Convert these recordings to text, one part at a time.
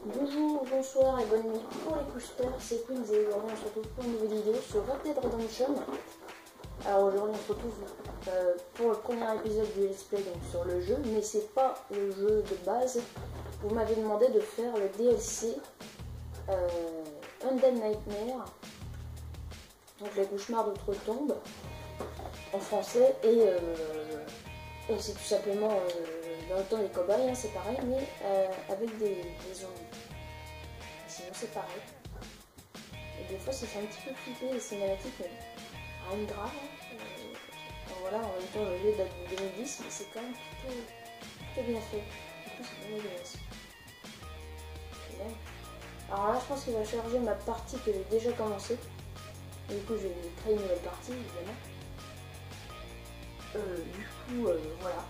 Bonjour, bonsoir et bonne nuit pour les couches-terres, c'est Queens et aujourd'hui on se retrouve pour une nouvelle vidéo sur Red Dead Redemption. Alors aujourd'hui on se retrouve pour le premier épisode du let's play donc sur le jeu, mais c'est pas le jeu de base. Vous m'avez demandé de faire le DLC Undead Nightmare, donc les cauchemars d'outre-tombe en français, et c'est tout simplement dans le temps des cobayes, hein, c'est pareil, mais avec des zombies. Sinon c'est pareil. Et des fois ça fait un petit peu flipper les cinématiques, mais rien de grave. Voilà, en même temps le jeu date de 2010, mais c'est quand même plutôt bien fait. Du coup c'est bien dégueulasse. Alors là je pense qu'il va charger ma partie que j'ai déjà commencé. Du coup je vais créer une nouvelle partie évidemment. Voilà.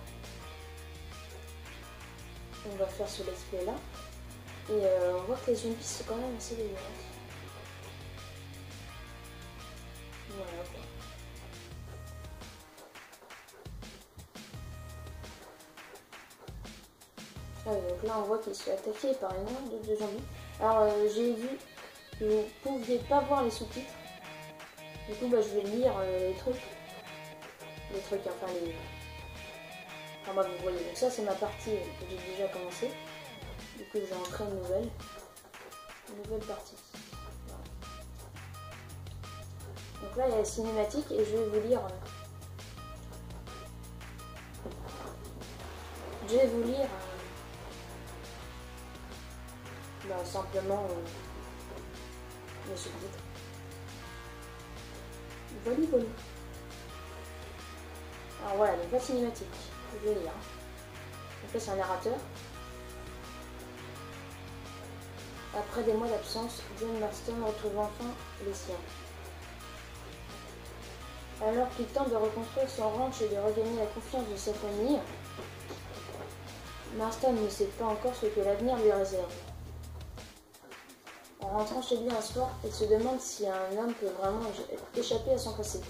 On va faire ce let's play là. Et on voit que les zombies sont quand même assez dégueulasses. Voilà quoi. Ah, donc là on voit qu'il se fait attaquer par une horde de zombies. Alors j'ai vu que vous ne pouviez pas voir les sous-titres. Du coup je vais lire les trucs, enfin les... Enfin bah vous voyez, donc ça c'est ma partie que j'ai déjà commencé. Du coup j'ai en créé une nouvelle partie. Voilà. Donc là il y a la cinématique et je vais vous lire. Simplement les sous-titres. Voilà. Alors voilà, donc la cinématique, je vais lire. Donc là c'est un narrateur. Après des mois d'absence, John Marston retrouve enfin les siens. Alors qu'il tente de reconstruire son ranch et de regagner la confiance de sa famille, Marston ne sait pas encore ce que l'avenir lui réserve. En rentrant chez lui un soir, il se demande si un homme peut vraiment échapper à son passé.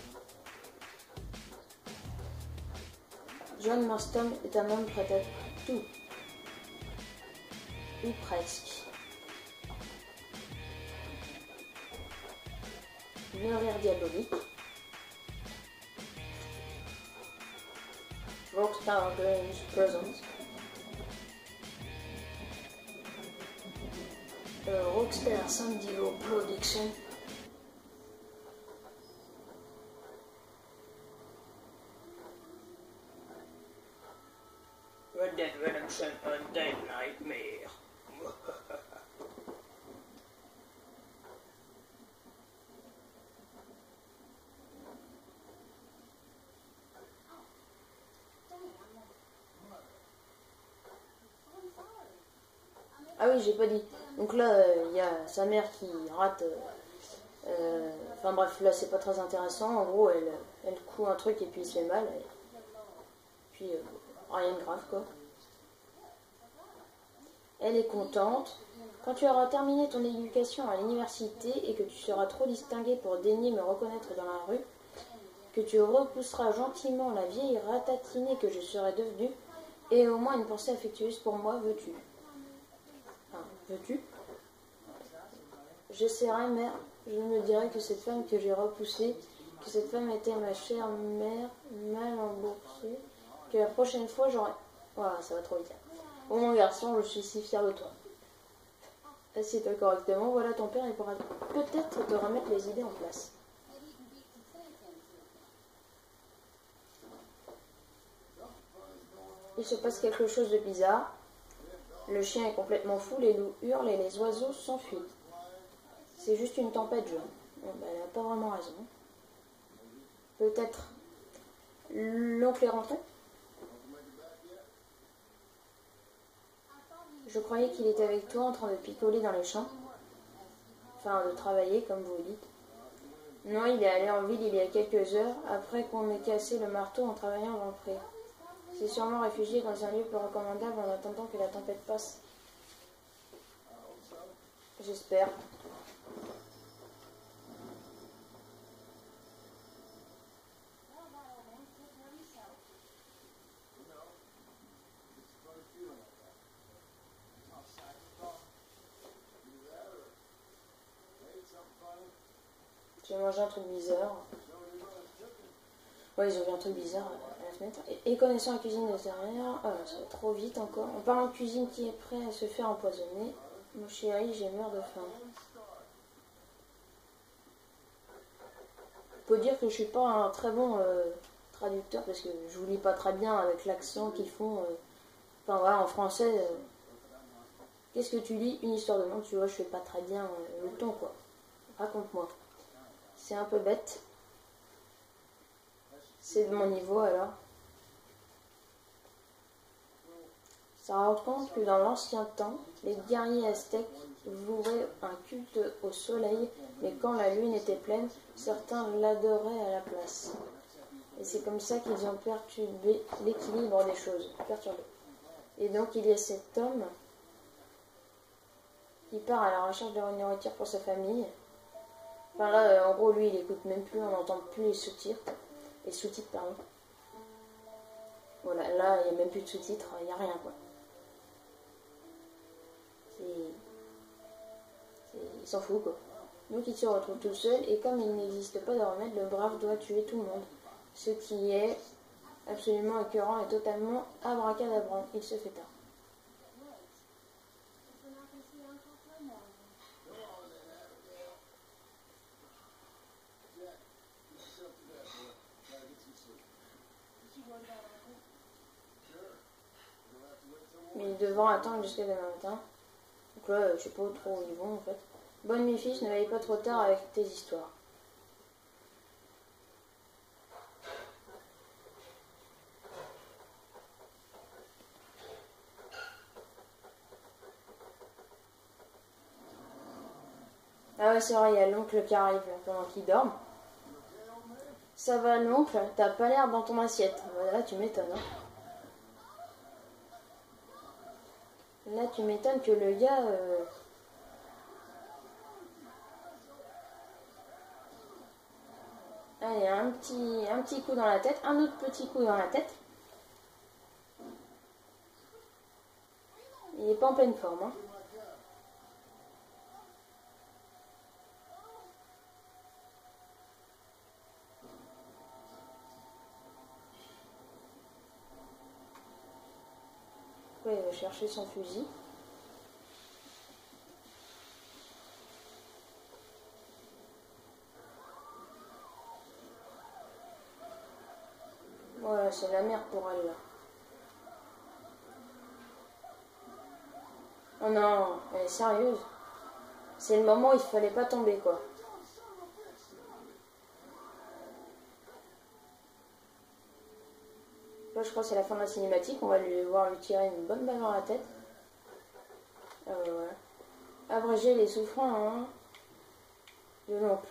John Marston est un homme prêt à tout. Ou presque. Le rire diabolique. Rockstar Games Presents. Rockstar San Diego Production. Red Dead Redemption Undead Nightmare. Ah oui, j'ai pas dit. Donc là, il y a sa mère qui rate. Enfin bref, là c'est pas très intéressant. En gros, elle coud un truc et puis il se fait mal. Et puis rien de grave quoi. Elle est contente. Quand tu auras terminé ton éducation à l'université et que tu seras trop distingué pour daigner me reconnaître dans la rue, que tu repousseras gentiment la vieille ratatinée que je serai devenue, et au moins une pensée affectueuse pour moi, veux-tu? Enfin, veux-tu? J'essaierai, mère, je me dirai que cette femme que j'ai repoussée, que cette femme était ma chère mère, mal emboursée, que la prochaine fois j'aurai... Voilà, ça va trop vite. Oh mon garçon, je suis si fière de toi. Assieds-toi correctement, voilà ton père, il pourra peut-être te remettre les idées en place. Il se passe quelque chose de bizarre. Le chien est complètement fou, les loups hurlent et les oiseaux s'enfuient. C'est juste une tempête, John. Bon, elle n'a pas vraiment raison. Peut-être l'oncle est rentré? Je croyais qu'il était avec toi en train de picoler dans les champs. Enfin, de travailler, comme vous dites. Non, il est allé en ville il y a quelques heures, après qu'on ait cassé le marteau en travaillant dans le pré. C'est sûrement réfugié dans un lieu peu recommandable en attendant que la tempête passe. J'espère. J'ai mangé un truc bizarre. Ouais, ils ont vu un truc bizarre à la fenêtre. Et connaissant la cuisine de derrière, ça va trop vite encore. En parlant de cuisine qui est prêt à se faire empoisonner, mon chéri, j'ai meurs de faim. Faut dire que je suis pas un très bon traducteur parce que je vous lis pas très bien avec l'accent qu'ils font. Enfin voilà, en français, qu'est-ce que tu lis? Une histoire de monde, tu vois, je fais pas très bien le ton quoi. Raconte-moi. C'est un peu bête. C'est de mon niveau alors. Ça raconte que dans l'ancien temps, les guerriers aztèques vouaient un culte au soleil, mais quand la lune était pleine, certains l'adoraient à la place. Et c'est comme ça qu'ils ont perturbé l'équilibre des choses. Et donc il y a cet homme qui part à la recherche de nourriture pour sa famille. Enfin là, en gros, lui, il écoute même plus, on n'entend plus les sous-titres. Les sous-titres, pardon. Voilà, là, il n'y a même plus de sous-titres, il n'y a rien, quoi. Il s'en fout, quoi. Donc il se retrouve tout seul, et comme il n'existe pas de remède, le brave doit tuer tout le monde. Ce qui est absolument écœurant et totalement abracadabrant. Il se fait tard. Mais ils devront attendre jusqu'à demain matin. Donc là, je sais pas trop où ils vont en fait. Bonne nuit fils, ne veille pas trop tard avec tes histoires. Ah ouais, c'est vrai, il y a l'oncle qui arrive là, pendant qu'il dorme. Ça va l'oncle, t'as pas l'air dans ton assiette. Voilà, tu m'étonnes. Hein. Là, tu m'étonnes que le gars... Allez, un petit coup dans la tête, un autre petit coup dans la tête. Il est pas en pleine forme. Hein. Après, il va chercher son fusil. Voilà, c'est la merde pour elle là. Oh non, elle est sérieuse. C'est le moment où il fallait pas tomber quoi. Là je crois que c'est la fin de la cinématique, on va lui voir lui tirer une bonne balle dans la tête. Voilà. Abréger les souffrances de l'oncle.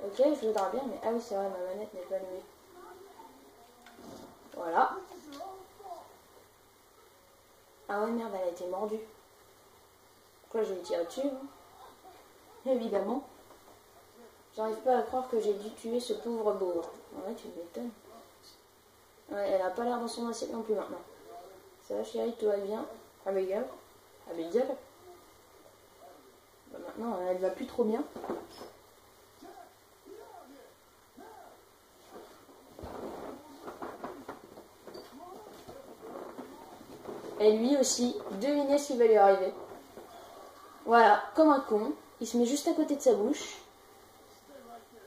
Ok, je voudrais bien, mais ah oui c'est vrai, ma manette n'est pas allumée. Voilà. Ah ouais merde, elle a été mordue. Pourquoi je vais tirer dessus hein. Évidemment. J'arrive pas à croire que j'ai dû tuer ce pauvre bourre. Ouais, tu m'étonnes. Ouais, elle a pas l'air dans son assiette non plus maintenant. Ça va chérie, tout va bien. Abigail. Abigail. Bah, maintenant, elle va plus trop bien. Et lui aussi, devinez ce qui va lui arriver. Voilà, comme un con, il se met juste à côté de sa bouche.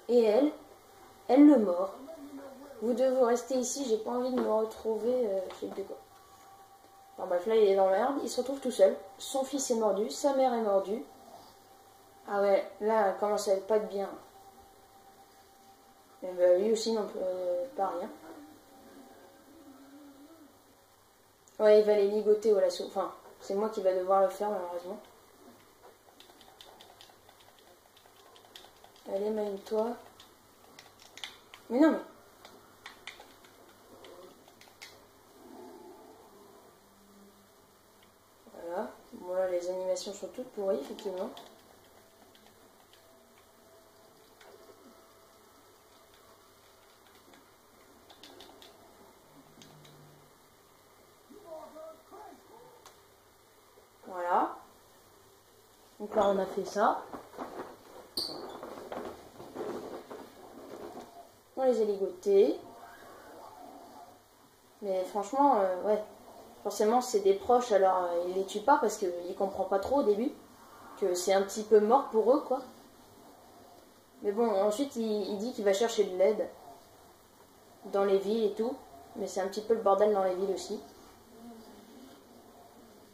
Et elle le mord. Vous devez rester ici, j'ai pas envie de me retrouver chez le quoi. Enfin bref, là il est dans la merde, il se retrouve tout seul. Son fils est mordu, sa mère est mordue. Ah ouais, là elle commence à être pas de bien. Et ben, lui aussi non pas rien. Ouais, il va les ligoter au lasso. Enfin, c'est moi qui va devoir le faire malheureusement. Allez, mène-toi. Mais non, mais... Voilà. Bon, là, les animations sont toutes pourries, effectivement. Voilà. Donc là, on a fait ça. On les a ligotés. Mais franchement, ouais. Forcément, c'est des proches, alors il les tue pas parce qu'il comprend pas trop au début. Que c'est un petit peu mort pour eux, quoi. Mais bon, ensuite, il dit qu'il va chercher de l'aide. Dans les villes et tout. Mais c'est un petit peu le bordel dans les villes aussi.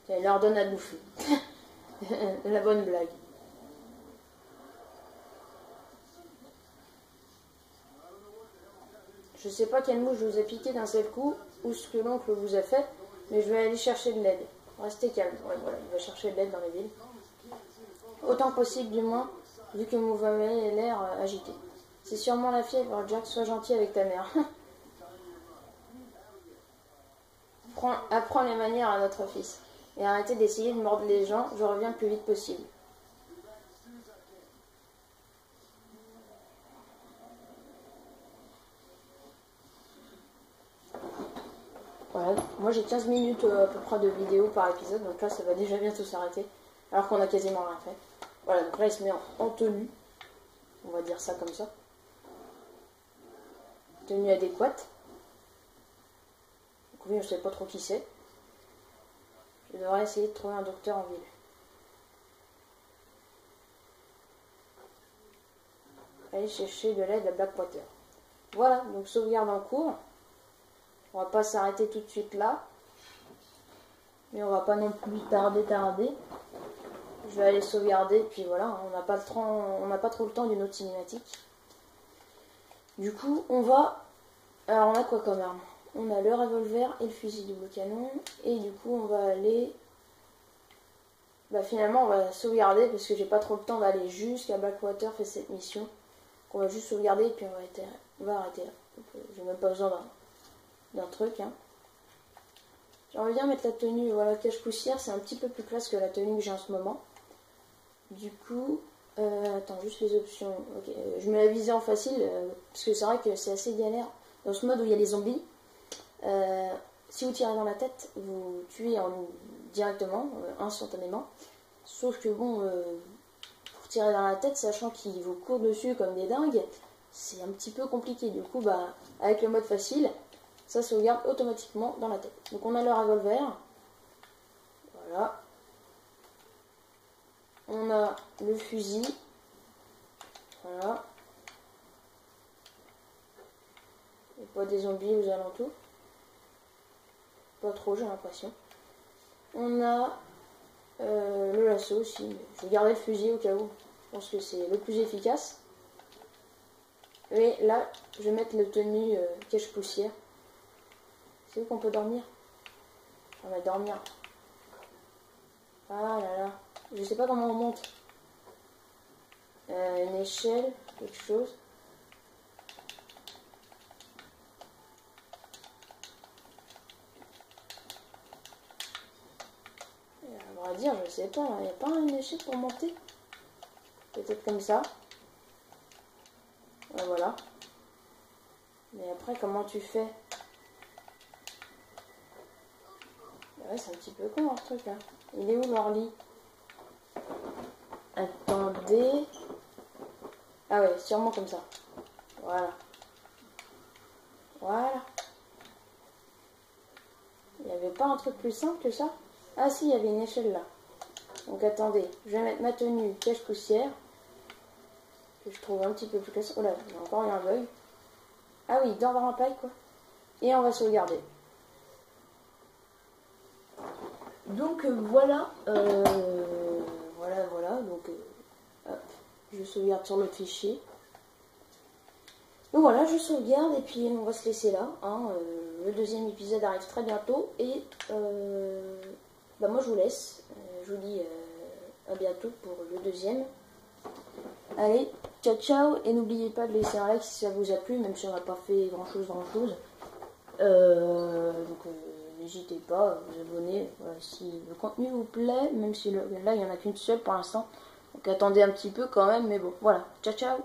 Et il leur donne à bouffer. La bonne blague. Je sais pas quelle mouche vous a piqué d'un seul coup, ou ce que l'oncle vous a fait, mais je vais aller chercher de l'aide. Restez calme. Ouais, voilà, il va chercher de l'aide dans les villes. Autant possible du moins, vu que vous avez l'air agité. C'est sûrement la fièvre, Jack, sois gentil avec ta mère. Apprends les manières à notre fils. Et arrêtez d'essayer de mordre les gens, je reviens le plus vite possible. Voilà, moi j'ai 15 minutes à peu près de vidéo par épisode, donc là ça va déjà bientôt s'arrêter, alors qu'on a quasiment rien fait. Voilà, donc là il se met en tenue, on va dire ça comme ça. Tenue adéquate. Donc oui, je sais pas trop qui c'est. Je devrais essayer de trouver un docteur en ville. Aller chercher de l'aide à Blackwater. Voilà, donc sauvegarde en cours. On va pas s'arrêter tout de suite là. Mais on va pas non plus tarder. Je vais aller sauvegarder, puis voilà, on n'a pas trop le temps d'une autre cinématique. Du coup, on va... Alors on a quoi comme arme? On a le revolver et le fusil double canon. Et du coup, on va aller... Bah finalement, on va sauvegarder, parce que j'ai pas trop le temps d'aller jusqu'à Blackwater faire cette mission. On va juste sauvegarder, et puis on va arrêter là. J'ai même pas besoin d'un truc, hein. J'aimerais bien mettre la tenue, voilà, cache-poussière, c'est un petit peu plus classe que la tenue que j'ai en ce moment. Du coup, attends, juste les options. Okay. Je mets la visée en facile, parce que c'est vrai que c'est assez galère. Dans ce mode où il y a les zombies, si vous tirez dans la tête, vous tuez directement, instantanément. Sauf que bon, pour tirer dans la tête, sachant qu'ils vous courent dessus comme des dingues, c'est un petit peu compliqué. Du coup, bah, avec le mode facile, ça sauvegarde automatiquement dans la tête. Donc on a le revolver. Voilà. On a le fusil. Voilà. Il n'y a pas des zombies aux alentours. Pas trop, j'ai l'impression. On a le lasso aussi. Mais je vais garder le fusil au cas où. Je pense que c'est le plus efficace. Et là, je vais mettre le tenue cache-poussière. C'est où qu'on peut dormir? On va dormir. Ah là là. Je sais pas comment on monte. Une échelle, quelque chose. À vrai dire, je sais pas. Il n'y a pas une échelle pour monter? Peut-être comme ça. Ouais, voilà. Mais après, comment tu fais? Ouais, c'est un petit peu con, leur truc, là. Il est où, leur lit? Attendez. Ah ouais, sûrement comme ça. Voilà. Voilà. Il n'y avait pas un truc plus simple que ça? Ah si, il y avait une échelle là. Donc attendez, je vais mettre ma tenue cache-poussière. Que je trouve un petit peu plus classe. Oh là, j'ai encore eu un bug. Ah oui, dans un paille, quoi. Et on va sauvegarder. Donc voilà. Voilà. Donc hop, je sauvegarde sur l'autre fichier. Donc voilà, je sauvegarde et puis on va se laisser là. Hein, le deuxième épisode arrive très bientôt. Et bah moi je vous laisse. Je vous dis à bientôt pour le deuxième. Allez, ciao ciao. Et n'oubliez pas de laisser un like si ça vous a plu, même si on n'a pas fait grand chose. N'hésitez pas à vous abonner si le contenu vous plaît, même si là il n'y en a qu'une seule pour l'instant. Donc attendez un petit peu quand même, mais bon, voilà. Ciao ciao.